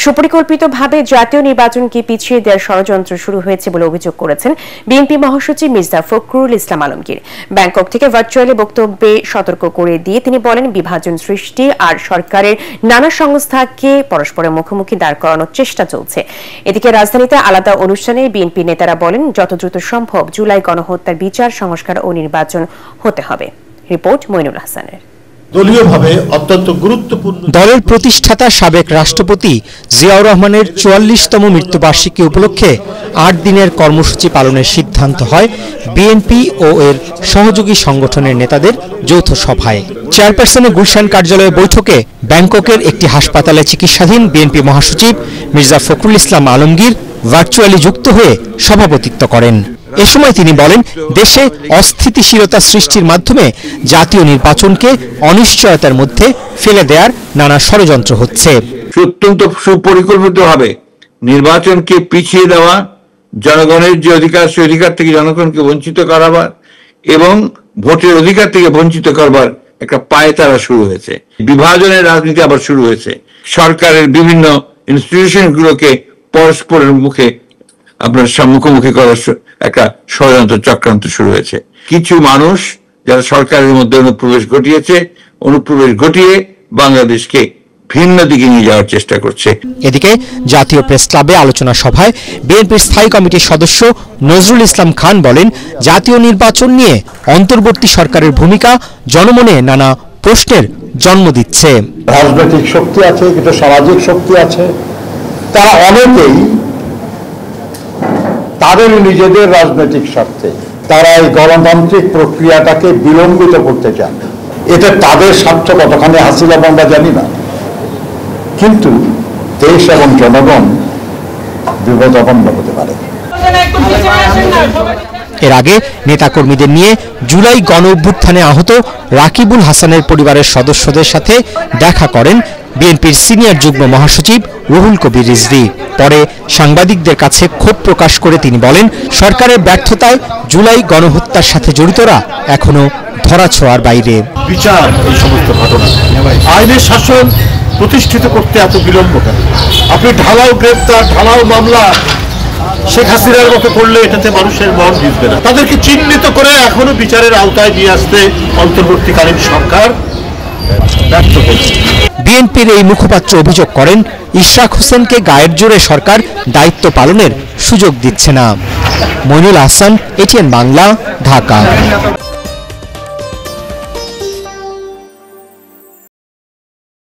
সুপরিকল্পিতভাবে জাতীয় নির্বাচনকে পিছিয়ে দেওয়ার ষড়যন্ত্র শুরু হয়েছে বলে অভিযোগ করেছেন বিএনপি মহাসচিব মির্জা ফখরুল ইসলাম আলমগীর। ব্যাংকক থেকে ভার্চুয়ালি বক্তব্যে সতর্ক করে দিয়ে তিনি বলেন, বিভাজন সৃষ্টি আর সরকারের নানা সংস্থাকে পরস্পরের মুখোমুখি দাঁড় করানোর চেষ্টা চলছে। এদিকে রাজধানীতে আলাদা অনুষ্ঠানে বিএনপি নেতারা বলেন, যত দ্রুত সম্ভব জুলাই গণহত্যার বিচার, সংস্কার ও নির্বাচন হতে হবে। রিপোর্ট মইনুল হাসানের। দলীয়ভাবে অত্যন্ত গুরুত্বপূর্ণ দলের প্রতিষ্ঠাতা সাবেক রাষ্ট্রপতি জিয়াউর রহমানের ৪৪তম মৃত্যুবার্ষিকী উপলক্ষে ৮ দিনের কর্মসূচি পালনের সিদ্ধান্ত হয় বিএনপি ও এর সহযোগী সংগঠনের নেতাদের যৌথ সভায়। চেয়ারপারসনের গুলশান কার্যালয়ে বৈঠকে ব্যাংককের একটি হাসপাতালে চিকিৎসাধীন বিএনপি মহাসচিব মির্জা ফখরুল ইসলাম আলমগীর ভার্চুয়ালি যুক্ত হয়ে সভাপতিত্ব করেন। এ সময় তিনি বলেন, দেশে অস্থিতিশীলতা সৃষ্টির মাধ্যমে জাতীয় নির্বাচনকে অনিশ্চয়তার মধ্যে ফেলে দেওয়ার নানা ষড়যন্ত্র হচ্ছে। অত্যন্ত সুপরিকল্পিতভাবে নির্বাচনকে পিছিয়ে দেওয়া, জনগণের যে অধিকার সেই অধিকার থেকে জনগণকে বঞ্চিত করাবার এবং ভোটের অধিকার থেকে বঞ্চিত করবার একটা পায়তারা শুরু হয়েছে। বিভাজনের রাজনীতি আবার শুরু হয়েছে। সরকারের বিভিন্ন ইনস্টিটিউশনগুলোকে পরস্পরের মুখে আপনার মুখোমুখি করার একটা ষড়যন্ত্র চক্রান্ত শুরু হয়েছে। কিছু মানুষ যারা সরকারের মধ্যে অনুপ্রবেশ ঘটিয়ে বাংলাদেশকে ভিন্ন দিকে নিয়ে যাওয়ার চেষ্টা করছে। এদিকে জাতীয় প্রেস ক্লাবে আলোচনা সভায় বিএনপির স্থায়ী কমিটির সদস্য নজরুল ইসলাম খান বলেন, জাতীয় নির্বাচন নিয়ে অন্তর্বর্তী সরকারের ভূমিকা জনমনে নানা প্রশ্নের জন্ম দিচ্ছে। রাজনৈতিক শক্তি আছে, কিছু সামাজিক শক্তি আছে, তারা অনেকেই তাদের নিজেদের রাজনৈতিক স্বার্থে তারা এই গণতান্ত্রিক প্রক্রিয়াটাকে বিলম্বিত করতে চান। এটা তাদের স্বার্থ কতখানি হাসিল আমরা জানি না, কিন্তু দেশ এবং জনগণ বিপদাপন্ন হতে পারে। এর আগে নেতাকর্মীদের নিয়ে জুলাই গণ অভ্যুত্থানে আহত রাকিবুল হাসানের পরিবারের সদস্যদের সাথে দেখা করেন বিএনপির সিনিয়র যুগ্ম মহাসচিব রুহুল কবির রিজভী। পরে সাংবাদিকদের কাছে ক্ষোভ প্রকাশ করে তিনি বলেন, সরকারের ব্যর্থতায় জুলাই গণহত্যার সাথে জড়িতরা এখনো ধরাছোঁয়ার বাইরে। বিচার এই সমস্ত ঘটনা, আইনের শাসন প্রতিষ্ঠিত করতে এত বিলম্ব কেন? আপনি ঢালাও গ্রেপ্তার, ঢালাও মামলা শেখ হাসিনার মতো করলে এটাতে মানুষের মন ভিজবে না। তাদেরকে চিহ্নিত করে এখনো বিচারের আওতায় নিয়ে আসতে অন্তর্বর্তীকালীন সরকার ব্যর্থ হয়েছে। বিএনপির এই মুখপাত্র অভিযোগ করেন, ইশরাক হোসেনকে গায়ের জোরে সরকার দায়িত্ব পালনের সুযোগ দিচ্ছে না। মইনুল হাসান, এটিএন বাংলা, ঢাকা।